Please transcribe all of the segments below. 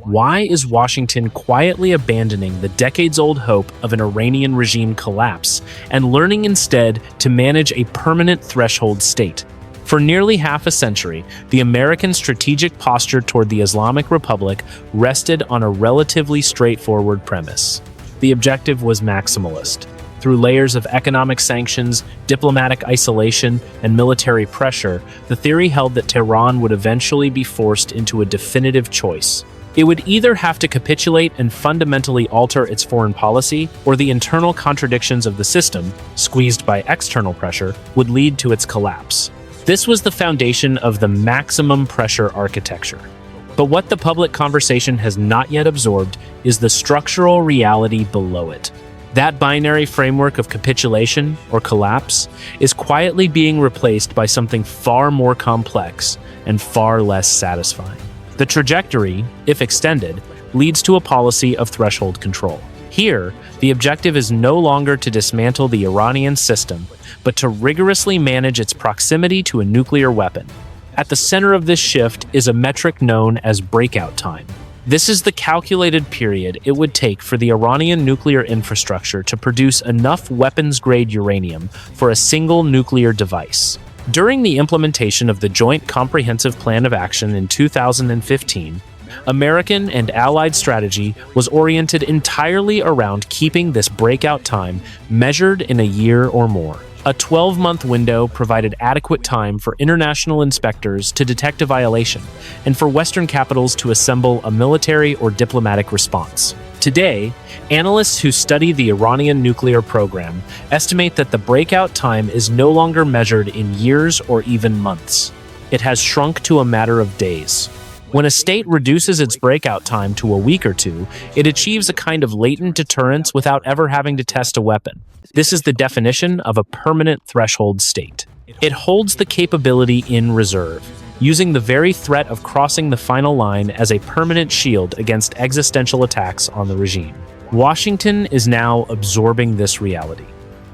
Why is Washington quietly abandoning the decades-old hope of an Iranian regime collapse and learning instead to manage a permanent threshold state? For nearly half a century, the American strategic posture toward the Islamic Republic rested on a relatively straightforward premise. The objective was maximalist. Through layers of economic sanctions, diplomatic isolation, and military pressure, the theory held that Tehran would eventually be forced into a definitive choice. It would either have to capitulate and fundamentally alter its foreign policy, or the internal contradictions of the system, squeezed by external pressure, would lead to its collapse. This was the foundation of the maximum pressure architecture. But what the public conversation has not yet absorbed is the structural reality below it. That binary framework of capitulation or collapse is quietly being replaced by something far more complex and far less satisfying. The trajectory, if extended, leads to a policy of threshold control. Here, the objective is no longer to dismantle the Iranian system, but to rigorously manage its proximity to a nuclear weapon. At the center of this shift is a metric known as breakout time. This is the calculated period it would take for the Iranian nuclear infrastructure to produce enough weapons-grade uranium for a single nuclear device. During the implementation of the Joint Comprehensive Plan of Action in 2015, American and Allied strategy was oriented entirely around keeping this breakout time measured in a year or more. A 12-month window provided adequate time for international inspectors to detect a violation and for Western capitals to assemble a military or diplomatic response. Today, analysts who study the Iranian nuclear program estimate that the breakout time is no longer measured in years or even months. It has shrunk to a matter of days. When a state reduces its breakout time to a week or two, it achieves a kind of latent deterrence without ever having to test a weapon. This is the definition of a permanent threshold state. It holds the capability in reserve, using the very threat of crossing the final line as a permanent shield against existential attacks on the regime. Washington is now absorbing this reality.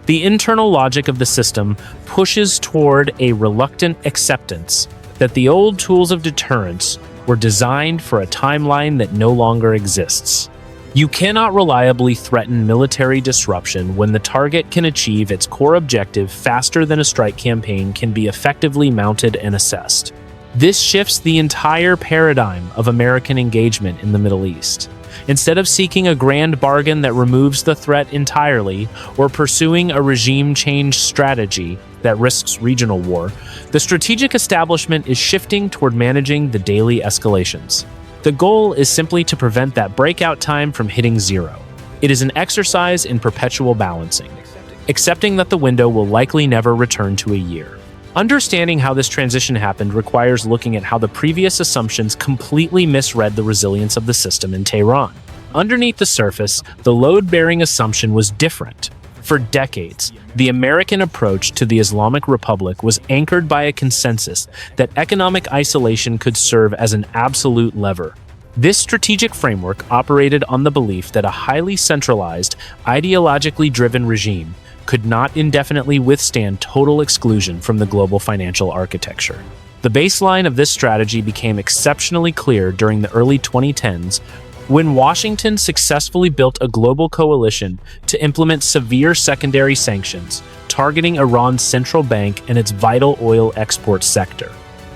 The internal logic of the system pushes toward a reluctant acceptance that the old tools of deterrence were designed for a timeline that no longer exists. You cannot reliably threaten military disruption when the target can achieve its core objective faster than a strike campaign can be effectively mounted and assessed. This shifts the entire paradigm of American engagement in the Middle East. Instead of seeking a grand bargain that removes the threat entirely or pursuing a regime change strategy that risks regional war, the strategic establishment is shifting toward managing the daily escalations. The goal is simply to prevent that breakout time from hitting zero. It is an exercise in perpetual balancing, accepting that the window will likely never return to a year. Understanding how this transition happened requires looking at how the previous assumptions completely misread the resilience of the system in Tehran. Underneath the surface, the load-bearing assumption was different. For decades, the American approach to the Islamic Republic was anchored by a consensus that economic isolation could serve as an absolute lever. This strategic framework operated on the belief that a highly centralized, ideologically driven regime could not indefinitely withstand total exclusion from the global financial architecture. The baseline of this strategy became exceptionally clear during the early 2010s when Washington successfully built a global coalition to implement severe secondary sanctions targeting Iran's central bank and its vital oil export sector.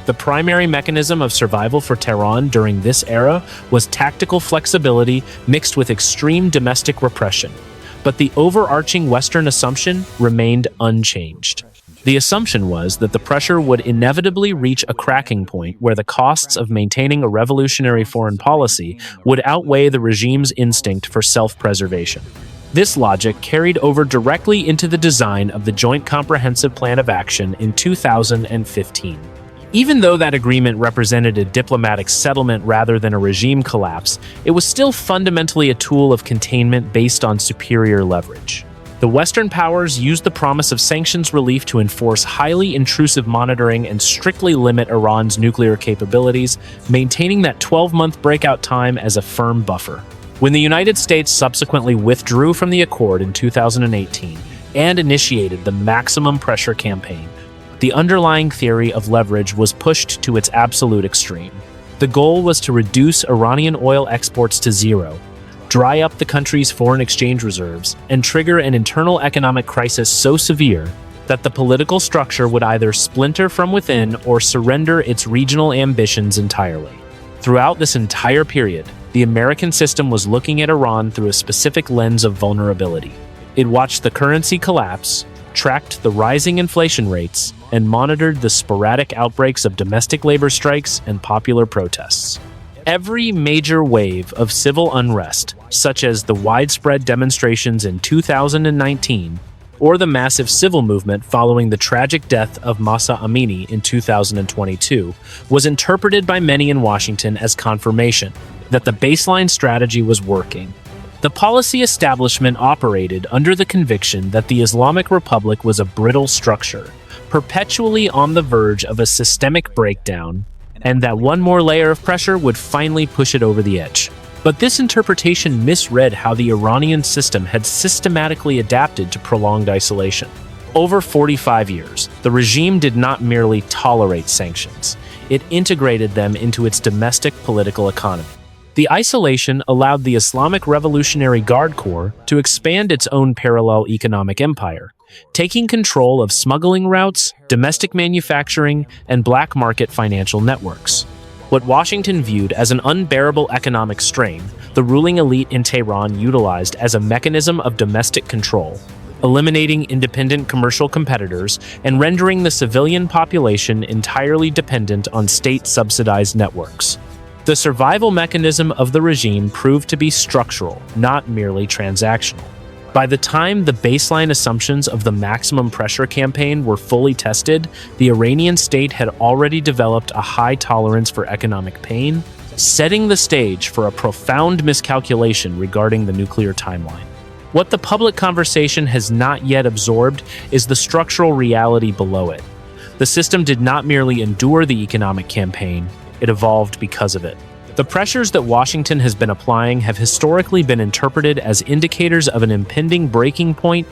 The primary mechanism of survival for Tehran during this era was tactical flexibility mixed with extreme domestic repression. But the overarching Western assumption remained unchanged. The assumption was that the pressure would inevitably reach a cracking point where the costs of maintaining a revolutionary foreign policy would outweigh the regime's instinct for self-preservation. This logic carried over directly into the design of the Joint Comprehensive Plan of Action in 2015. Even though that agreement represented a diplomatic settlement rather than a regime collapse, it was still fundamentally a tool of containment based on superior leverage. The Western powers used the promise of sanctions relief to enforce highly intrusive monitoring and strictly limit Iran's nuclear capabilities, maintaining that 12-month breakout time as a firm buffer. When the United States subsequently withdrew from the accord in 2018 and initiated the maximum pressure campaign, the underlying theory of leverage was pushed to its absolute extreme. The goal was to reduce Iranian oil exports to zero, dry up the country's foreign exchange reserves, and trigger an internal economic crisis so severe that the political structure would either splinter from within or surrender its regional ambitions entirely. Throughout this entire period, the American system was looking at Iran through a specific lens of vulnerability. It watched the currency collapse, tracked the rising inflation rates, and monitored the sporadic outbreaks of domestic labor strikes and popular protests. Every major wave of civil unrest, such as the widespread demonstrations in 2019 or the massive civil movement following the tragic death of Mahsa Amini in 2022, was interpreted by many in Washington as confirmation that the baseline strategy was working. The policy establishment operated under the conviction that the Islamic Republic was a brittle structure, perpetually on the verge of a systemic breakdown, and that one more layer of pressure would finally push it over the edge. But this interpretation misread how the Iranian system had systematically adapted to prolonged isolation. Over 45 years, the regime did not merely tolerate sanctions, it integrated them into its domestic political economy. The isolation allowed the Islamic Revolutionary Guard Corps to expand its own parallel economic empire, taking control of smuggling routes, domestic manufacturing, and black market financial networks. What Washington viewed as an unbearable economic strain, the ruling elite in Tehran utilized as a mechanism of domestic control, eliminating independent commercial competitors and rendering the civilian population entirely dependent on state-subsidized networks. The survival mechanism of the regime proved to be structural, not merely transactional. By the time the baseline assumptions of the maximum pressure campaign were fully tested, the Iranian state had already developed a high tolerance for economic pain, setting the stage for a profound miscalculation regarding the nuclear timeline. What the public conversation has not yet absorbed is the structural reality below it. The system did not merely endure the economic campaign, it evolved because of it. The pressures that Washington has been applying have historically been interpreted as indicators of an impending breaking point,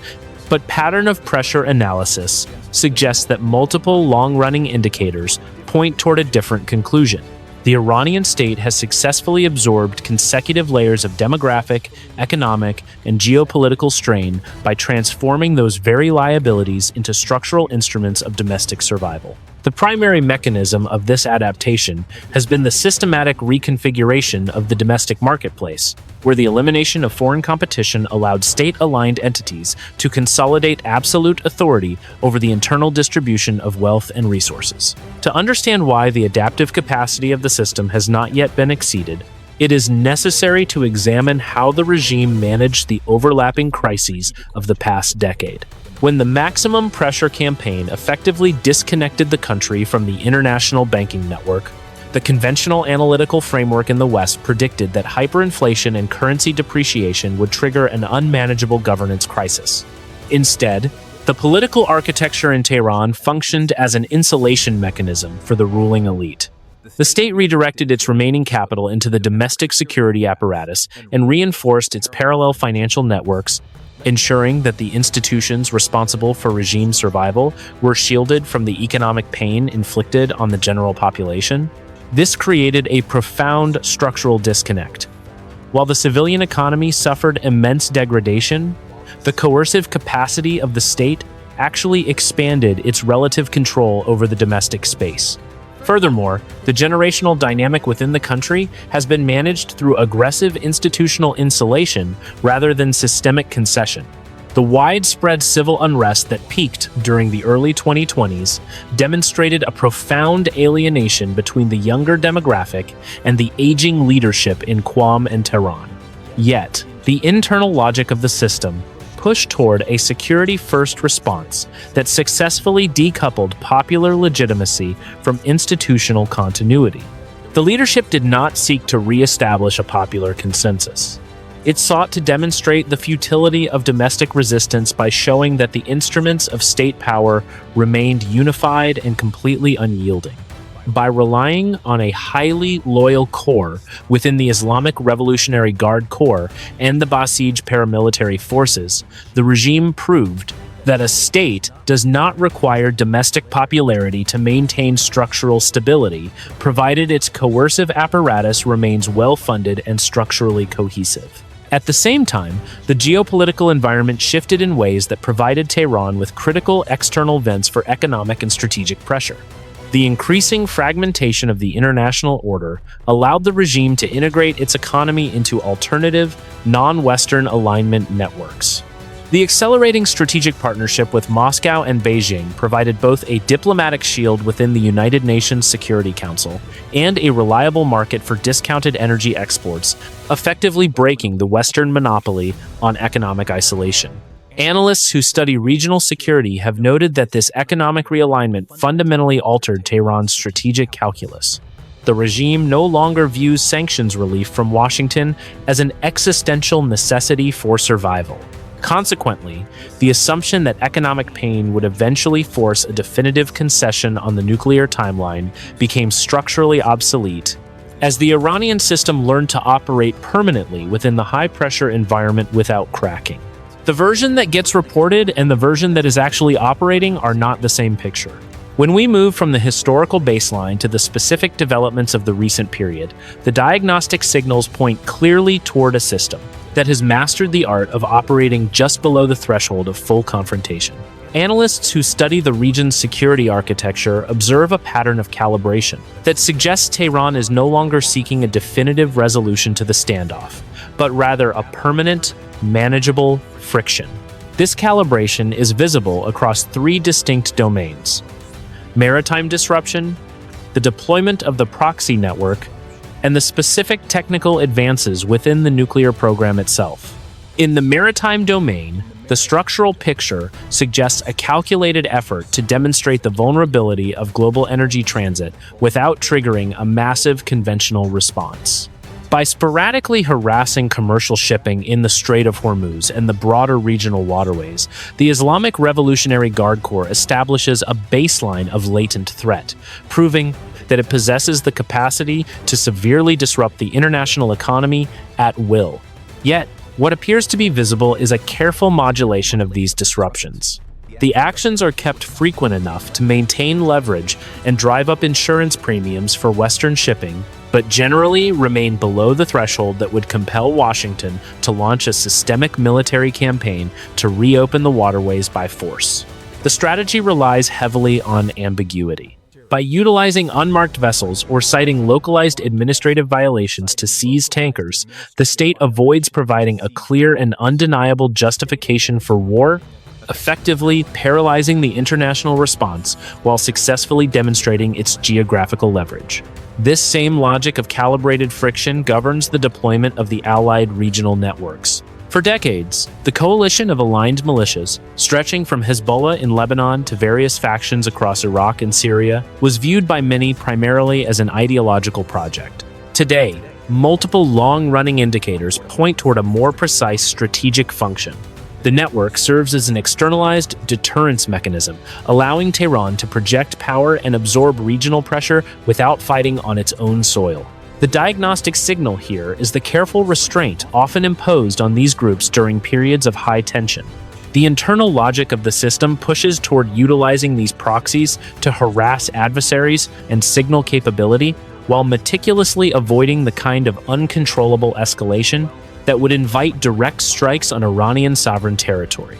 but pattern of pressure analysis suggests that multiple long-running indicators point toward a different conclusion. The Iranian state has successfully absorbed consecutive layers of demographic, economic, and geopolitical strain by transforming those very liabilities into structural instruments of domestic survival. The primary mechanism of this adaptation has been the systematic reconfiguration of the domestic marketplace, where the elimination of foreign competition allowed state-aligned entities to consolidate absolute authority over the internal distribution of wealth and resources. To understand why the adaptive capacity of the system has not yet been exceeded, it is necessary to examine how the regime managed the overlapping crises of the past decade. When the maximum pressure campaign effectively disconnected the country from the international banking network, the conventional analytical framework in the West predicted that hyperinflation and currency depreciation would trigger an unmanageable governance crisis. Instead, the political architecture in Tehran functioned as an insulation mechanism for the ruling elite. The state redirected its remaining capital into the domestic security apparatus and reinforced its parallel financial networks, ensuring that the institutions responsible for regime survival were shielded from the economic pain inflicted on the general population. This created a profound structural disconnect. While the civilian economy suffered immense degradation, the coercive capacity of the state actually expanded its relative control over the domestic space. Furthermore, the generational dynamic within the country has been managed through aggressive institutional insulation rather than systemic concession. The widespread civil unrest that peaked during the early 2020s demonstrated a profound alienation between the younger demographic and the aging leadership in Qom and Tehran. Yet, the internal logic of the system pushed toward a security-first response that successfully decoupled popular legitimacy from institutional continuity. The leadership did not seek to re-establish a popular consensus. It sought to demonstrate the futility of domestic resistance by showing that the instruments of state power remained unified and completely unyielding. By relying on a highly loyal core within the Islamic Revolutionary Guard Corps and the Basij paramilitary forces, the regime proved that a state does not require domestic popularity to maintain structural stability, provided its coercive apparatus remains well-funded and structurally cohesive. At the same time, the geopolitical environment shifted in ways that provided Tehran with critical external vents for economic and strategic pressure. The increasing fragmentation of the international order allowed the regime to integrate its economy into alternative, non-Western alignment networks. The accelerating strategic partnership with Moscow and Beijing provided both a diplomatic shield within the United Nations Security Council and a reliable market for discounted energy exports, effectively breaking the Western monopoly on economic isolation. Analysts who study regional security have noted that this economic realignment fundamentally altered Tehran's strategic calculus. The regime no longer views sanctions relief from Washington as an existential necessity for survival. Consequently, the assumption that economic pain would eventually force a definitive concession on the nuclear timeline became structurally obsolete, as the Iranian system learned to operate permanently within the high-pressure environment without cracking. The version that gets reported and the version that is actually operating are not the same picture. When we move from the historical baseline to the specific developments of the recent period, the diagnostic signals point clearly toward a system that has mastered the art of operating just below the threshold of full confrontation. Analysts who study the region's security architecture observe a pattern of calibration that suggests Tehran is no longer seeking a definitive resolution to the standoff, but rather a permanent, manageable friction. This calibration is visible across three distinct domains: maritime disruption, the deployment of the proxy network, and the specific technical advances within the nuclear program itself. In the maritime domain, the structural picture suggests a calculated effort to demonstrate the vulnerability of global energy transit without triggering a massive conventional response. By sporadically harassing commercial shipping in the Strait of Hormuz and the broader regional waterways, the Islamic Revolutionary Guard Corps establishes a baseline of latent threat, proving that it possesses the capacity to severely disrupt the international economy at will. Yet, what appears to be visible is a careful modulation of these disruptions. The actions are kept frequent enough to maintain leverage and drive up insurance premiums for Western shipping, but generally remain below the threshold that would compel Washington to launch a systemic military campaign to reopen the waterways by force. The strategy relies heavily on ambiguity. By utilizing unmarked vessels or citing localized administrative violations to seize tankers, the state avoids providing a clear and undeniable justification for war, effectively paralyzing the international response while successfully demonstrating its geographical leverage. This same logic of calibrated friction governs the deployment of the Allied regional networks. For decades, the coalition of aligned militias, stretching from Hezbollah in Lebanon to various factions across Iraq and Syria, was viewed by many primarily as an ideological project. Today, multiple long-running indicators point toward a more precise strategic function. The network serves as an externalized deterrence mechanism, allowing Tehran to project power and absorb regional pressure without fighting on its own soil. The diagnostic signal here is the careful restraint often imposed on these groups during periods of high tension. The internal logic of the system pushes toward utilizing these proxies to harass adversaries and signal capability, while meticulously avoiding the kind of uncontrollable escalation that would invite direct strikes on Iranian sovereign territory.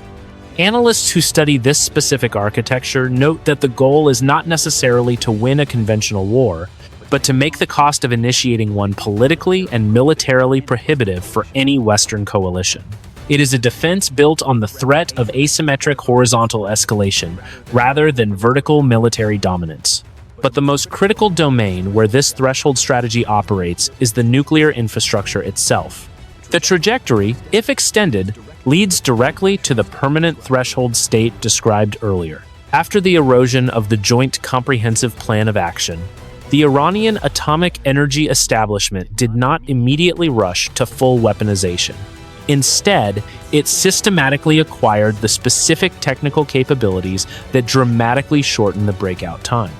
Analysts who study this specific architecture note that the goal is not necessarily to win a conventional war, but to make the cost of initiating one politically and militarily prohibitive for any Western coalition. It is a defense built on the threat of asymmetric horizontal escalation rather than vertical military dominance. But the most critical domain where this threshold strategy operates is the nuclear infrastructure itself. The trajectory, if extended, leads directly to the permanent threshold state described earlier. After the erosion of the Joint Comprehensive Plan of Action, the Iranian atomic energy establishment did not immediately rush to full weaponization. Instead, it systematically acquired the specific technical capabilities that dramatically shorten the breakout time.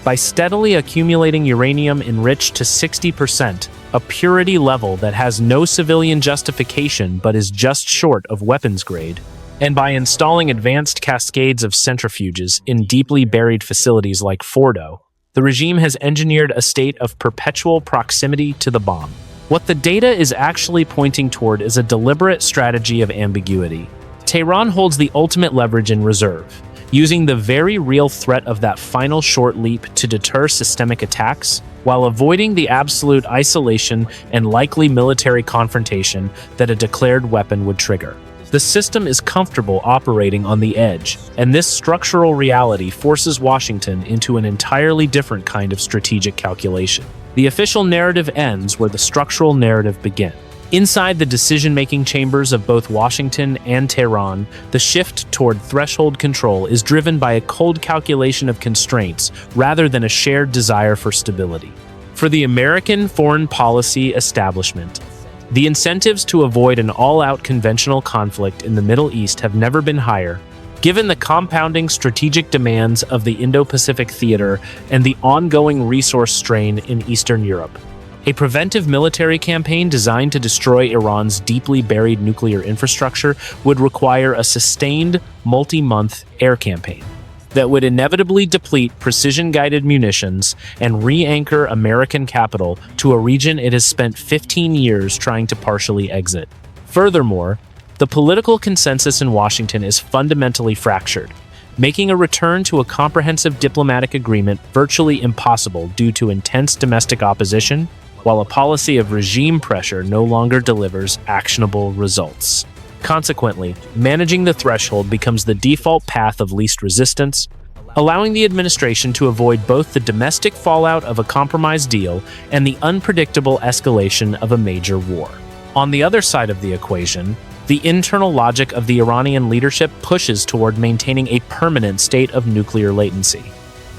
By steadily accumulating uranium enriched to 60%, a purity level that has no civilian justification but is just short of weapons grade, And by installing advanced cascades of centrifuges in deeply buried facilities like Fordo, the regime has engineered a state of perpetual proximity to the bomb. What the data is actually pointing toward is a deliberate strategy of ambiguity. Tehran holds the ultimate leverage in reserve, using the very real threat of that final short leap to deter systemic attacks, while avoiding the absolute isolation and likely military confrontation that a declared weapon would trigger. The system is comfortable operating on the edge, and this structural reality forces Washington into an entirely different kind of strategic calculation. The official narrative ends where the structural narrative begins. Inside the decision-making chambers of both Washington and Tehran, the shift toward threshold control is driven by a cold calculation of constraints rather than a shared desire for stability. For the American foreign policy establishment, the incentives to avoid an all-out conventional conflict in the Middle East have never been higher, given the compounding strategic demands of the Indo-Pacific theater and the ongoing resource strain in Eastern Europe. A preventive military campaign designed to destroy Iran's deeply buried nuclear infrastructure would require a sustained, multi-month air campaign that would inevitably deplete precision-guided munitions and re-anchor American capital to a region it has spent 15 years trying to partially exit. Furthermore, the political consensus in Washington is fundamentally fractured, making a return to a comprehensive diplomatic agreement virtually impossible due to intense domestic opposition, while a policy of regime pressure no longer delivers actionable results. Consequently, managing the threshold becomes the default path of least resistance, allowing the administration to avoid both the domestic fallout of a compromise deal and the unpredictable escalation of a major war. On the other side of the equation, the internal logic of the Iranian leadership pushes toward maintaining a permanent state of nuclear latency,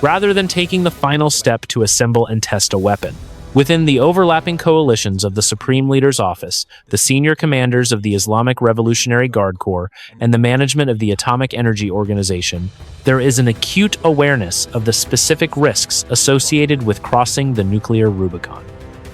rather than taking the final step to assemble and test a weapon. Within the overlapping coalitions of the Supreme Leader's Office, the senior commanders of the Islamic Revolutionary Guard Corps, and the management of the Atomic Energy Organization, there is an acute awareness of the specific risks associated with crossing the nuclear Rubicon.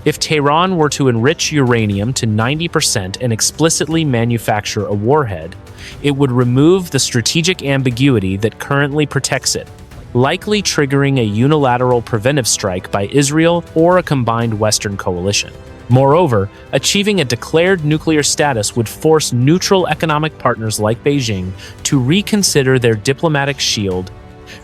If Tehran were to enrich uranium to 90% and explicitly manufacture a warhead, it would remove the strategic ambiguity that currently protects it, likely triggering a unilateral preventive strike by Israel or a combined Western coalition. Moreover, achieving a declared nuclear status would force neutral economic partners like Beijing to reconsider their diplomatic shield,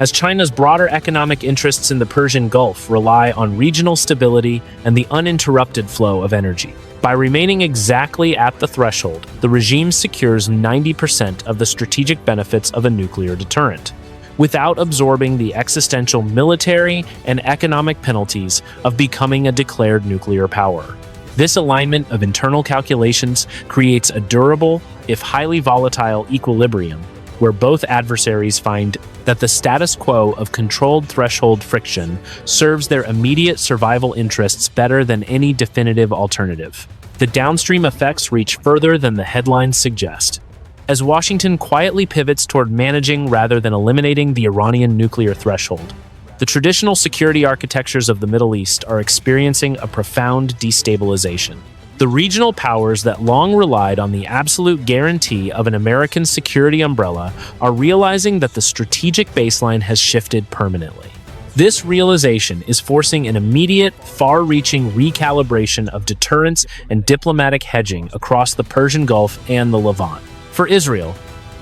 as China's broader economic interests in the Persian Gulf rely on regional stability and the uninterrupted flow of energy. By remaining exactly at the threshold, the regime secures 90% of the strategic benefits of a nuclear deterrent, without absorbing the existential military and economic penalties of becoming a declared nuclear power. This alignment of internal calculations creates a durable, if highly volatile, equilibrium where both adversaries find that the status quo of controlled threshold friction serves their immediate survival interests better than any definitive alternative. The downstream effects reach further than the headlines suggest. As Washington quietly pivots toward managing rather than eliminating the Iranian nuclear threshold, the traditional security architectures of the Middle East are experiencing a profound destabilization. The regional powers that long relied on the absolute guarantee of an American security umbrella are realizing that the strategic baseline has shifted permanently. This realization is forcing an immediate, far-reaching recalibration of deterrence and diplomatic hedging across the Persian Gulf and the Levant. For Israel,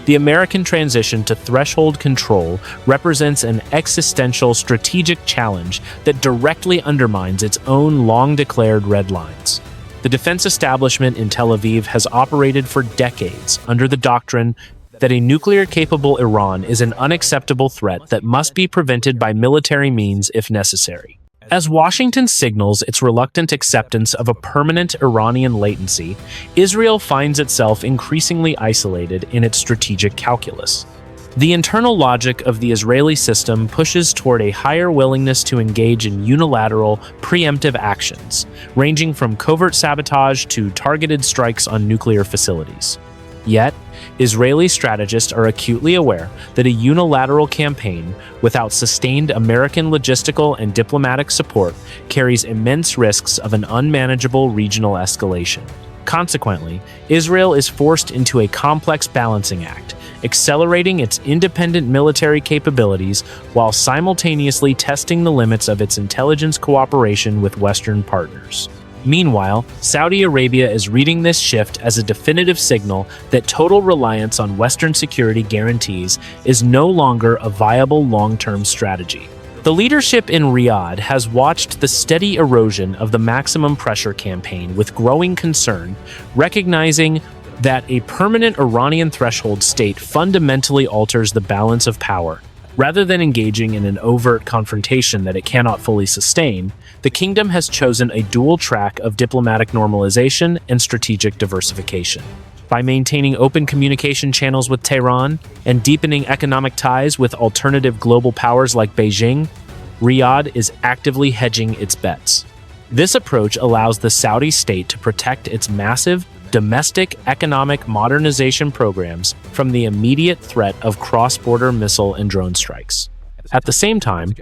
the American transition to threshold control represents an existential strategic challenge that directly undermines its own long-declared red lines. The defense establishment in Tel Aviv has operated for decades under the doctrine that a nuclear-capable Iran is an unacceptable threat that must be prevented by military means if necessary. As Washington signals its reluctant acceptance of a permanent Iranian latency, Israel finds itself increasingly isolated in its strategic calculus. The internal logic of the Israeli system pushes toward a higher willingness to engage in unilateral, preemptive actions, ranging from covert sabotage to targeted strikes on nuclear facilities. Yet, Israeli strategists are acutely aware that a unilateral campaign without sustained American logistical and diplomatic support carries immense risks of an unmanageable regional escalation. Consequently, Israel is forced into a complex balancing act, accelerating its independent military capabilities while simultaneously testing the limits of its intelligence cooperation with Western partners. Meanwhile, Saudi Arabia is reading this shift as a definitive signal that total reliance on Western security guarantees is no longer a viable long-term strategy. The leadership in Riyadh has watched the steady erosion of the maximum pressure campaign with growing concern, recognizing that a permanent Iranian threshold state fundamentally alters the balance of power. Rather than engaging in an overt confrontation that it cannot fully sustain, the kingdom has chosen a dual track of diplomatic normalization and strategic diversification. By maintaining open communication channels with Tehran and deepening economic ties with alternative global powers like Beijing, Riyadh is actively hedging its bets. This approach allows the Saudi state to protect its massive domestic economic modernization programs from the immediate threat of cross-border missile and drone strikes. At the same time,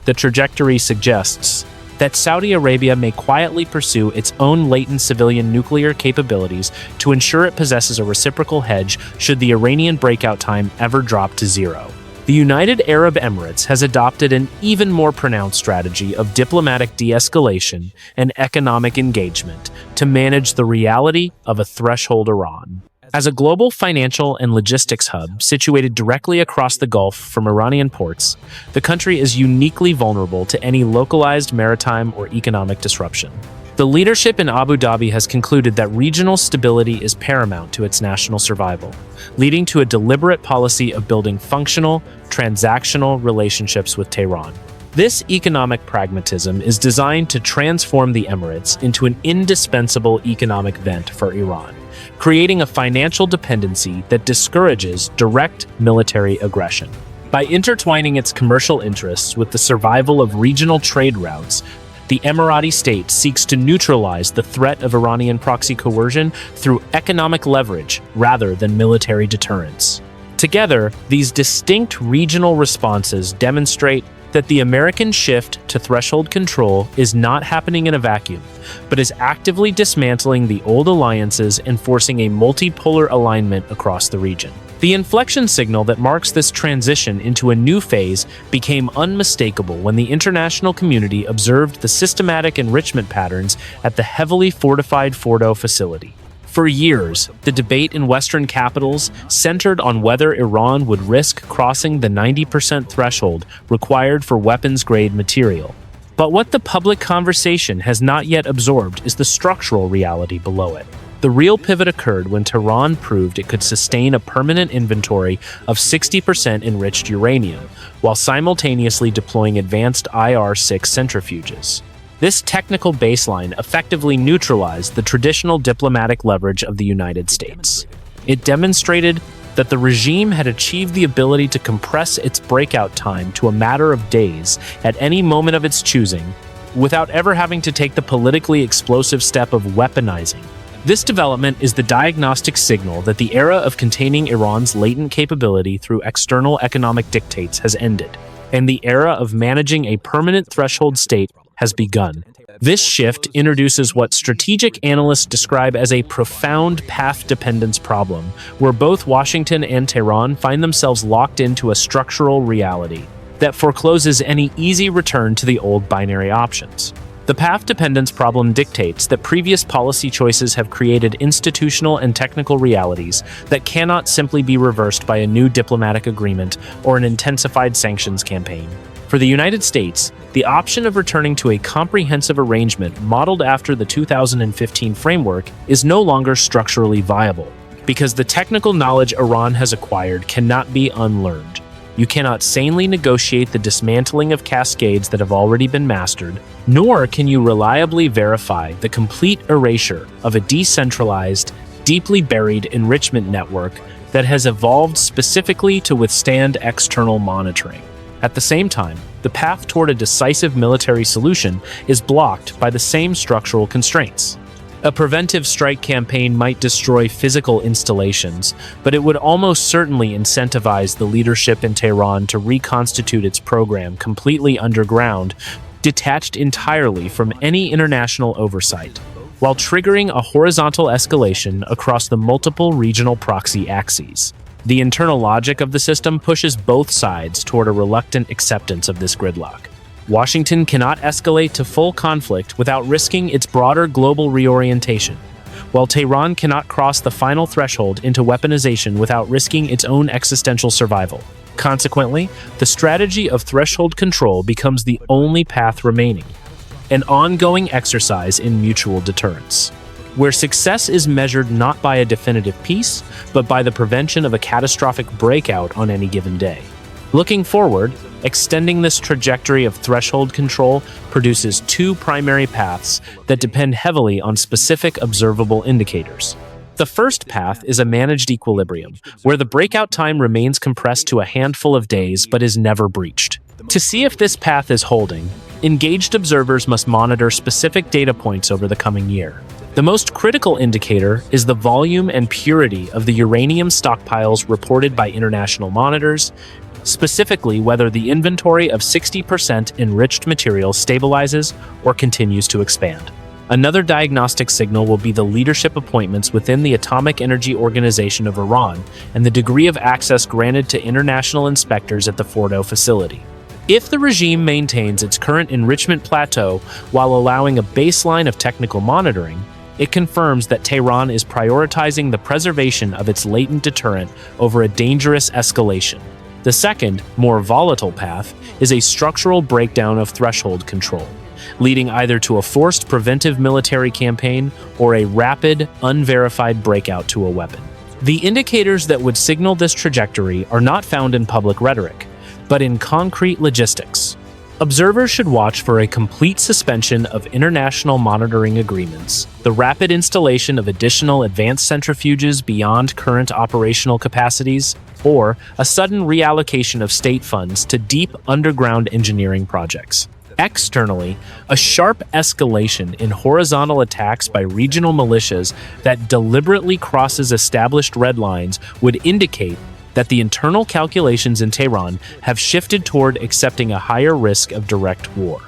the trajectory suggests that Saudi Arabia may quietly pursue its own latent civilian nuclear capabilities to ensure it possesses a reciprocal hedge should the Iranian breakout time ever drop to zero. The United Arab Emirates has adopted an even more pronounced strategy of diplomatic de-escalation and economic engagement to manage the reality of a threshold Iran. As a global financial and logistics hub situated directly across the Gulf from Iranian ports, the country is uniquely vulnerable to any localized maritime or economic disruption. The leadership in Abu Dhabi has concluded that regional stability is paramount to its national survival, leading to a deliberate policy of building functional, transactional relationships with Tehran. This economic pragmatism is designed to transform the Emirates into an indispensable economic vent for Iran, creating a financial dependency that discourages direct military aggression. By intertwining its commercial interests with the survival of regional trade routes, the Emirati state seeks to neutralize the threat of Iranian proxy coercion through economic leverage rather than military deterrence. Together, these distinct regional responses demonstrate that the American shift to threshold control is not happening in a vacuum, but is actively dismantling the old alliances and forcing a multipolar alignment across the region. The inflection signal that marks this transition into a new phase became unmistakable when the international community observed the systematic enrichment patterns at the heavily fortified Fordo facility. For years, the debate in Western capitals centered on whether Iran would risk crossing the 90% threshold required for weapons-grade material. But what the public conversation has not yet absorbed is the structural reality below it. The real pivot occurred when Tehran proved it could sustain a permanent inventory of 60% enriched uranium, while simultaneously deploying advanced IR-6 centrifuges. This technical baseline effectively neutralized the traditional diplomatic leverage of the United States. It demonstrated that the regime had achieved the ability to compress its breakout time to a matter of days at any moment of its choosing, without ever having to take the politically explosive step of weaponizing. This development is the diagnostic signal that the era of containing Iran's latent capability through external economic dictates has ended, and the era of managing a permanent threshold state has begun. This shift introduces what strategic analysts describe as a profound path dependence problem, where both Washington and Tehran find themselves locked into a structural reality that forecloses any easy return to the old binary options. The path dependence problem dictates that previous policy choices have created institutional and technical realities that cannot simply be reversed by a new diplomatic agreement or an intensified sanctions campaign. For the United States, the option of returning to a comprehensive arrangement modeled after the 2015 framework is no longer structurally viable, because the technical knowledge Iran has acquired cannot be unlearned. You cannot sanely negotiate the dismantling of cascades that have already been mastered, nor can you reliably verify the complete erasure of a decentralized, deeply buried enrichment network that has evolved specifically to withstand external monitoring. At the same time, the path toward a decisive military solution is blocked by the same structural constraints. A preventive strike campaign might destroy physical installations, but it would almost certainly incentivize the leadership in Tehran to reconstitute its program completely underground, detached entirely from any international oversight, while triggering a horizontal escalation across the multiple regional proxy axes. The internal logic of the system pushes both sides toward a reluctant acceptance of this gridlock. Washington cannot escalate to full conflict without risking its broader global reorientation, while Tehran cannot cross the final threshold into weaponization without risking its own existential survival. Consequently, the strategy of threshold control becomes the only path remaining, an ongoing exercise in mutual deterrence, where success is measured not by a definitive peace, but by the prevention of a catastrophic breakout on any given day. Looking forward, extending this trajectory of threshold control produces two primary paths that depend heavily on specific observable indicators. The first path is a managed equilibrium, where the breakout time remains compressed to a handful of days but is never breached. To see if this path is holding, engaged observers must monitor specific data points over the coming year. The most critical indicator is the volume and purity of the uranium stockpiles reported by international monitors, specifically whether the inventory of 60% enriched material stabilizes or continues to expand. Another diagnostic signal will be the leadership appointments within the Atomic Energy Organization of Iran and the degree of access granted to international inspectors at the Fordo facility. If the regime maintains its current enrichment plateau while allowing a baseline of technical monitoring, it confirms that Tehran is prioritizing the preservation of its latent deterrent over a dangerous escalation. The second, more volatile path is a structural breakdown of threshold control, leading either to a forced preventive military campaign or a rapid, unverified breakout to a weapon. The indicators that would signal this trajectory are not found in public rhetoric, but in concrete logistics. Observers should watch for a complete suspension of international monitoring agreements, the rapid installation of additional advanced centrifuges beyond current operational capacities, or a sudden reallocation of state funds to deep underground engineering projects. Externally, a sharp escalation in horizontal attacks by regional militias that deliberately crosses established red lines would indicate that the internal calculations in Tehran have shifted toward accepting a higher risk of direct war.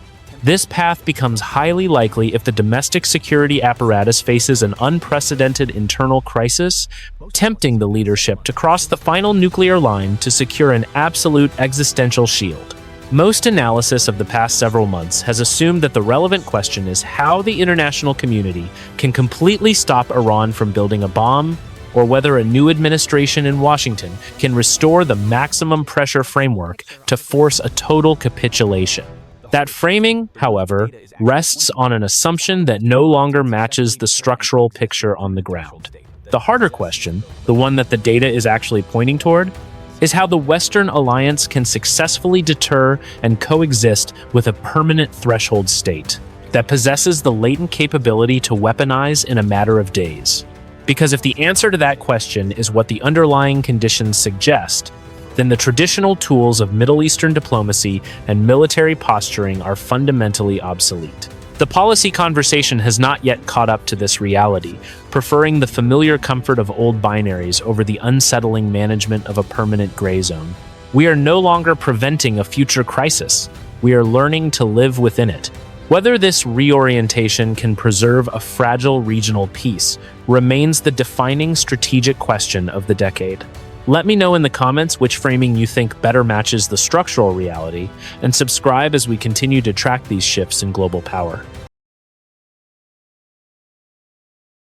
This path becomes highly likely if the domestic security apparatus faces an unprecedented internal crisis, tempting the leadership to cross the final nuclear line to secure an absolute existential shield. Most analysis of the past several months has assumed that the relevant question is how the international community can completely stop Iran from building a bomb, or whether a new administration in Washington can restore the maximum pressure framework to force a total capitulation. That framing, however, rests on an assumption that no longer matches the structural picture on the ground. The harder question, the one that the data is actually pointing toward, is how the Western alliance can successfully deter and coexist with a permanent threshold state that possesses the latent capability to weaponize in a matter of days. Because if the answer to that question is what the underlying conditions suggest, then the traditional tools of Middle Eastern diplomacy and military posturing are fundamentally obsolete. The policy conversation has not yet caught up to this reality, preferring the familiar comfort of old binaries over the unsettling management of a permanent gray zone. We are no longer preventing a future crisis. We are learning to live within it. Whether this reorientation can preserve a fragile regional peace remains the defining strategic question of the decade. Let me know in the comments which framing you think better matches the structural reality, and subscribe as we continue to track these shifts in global power.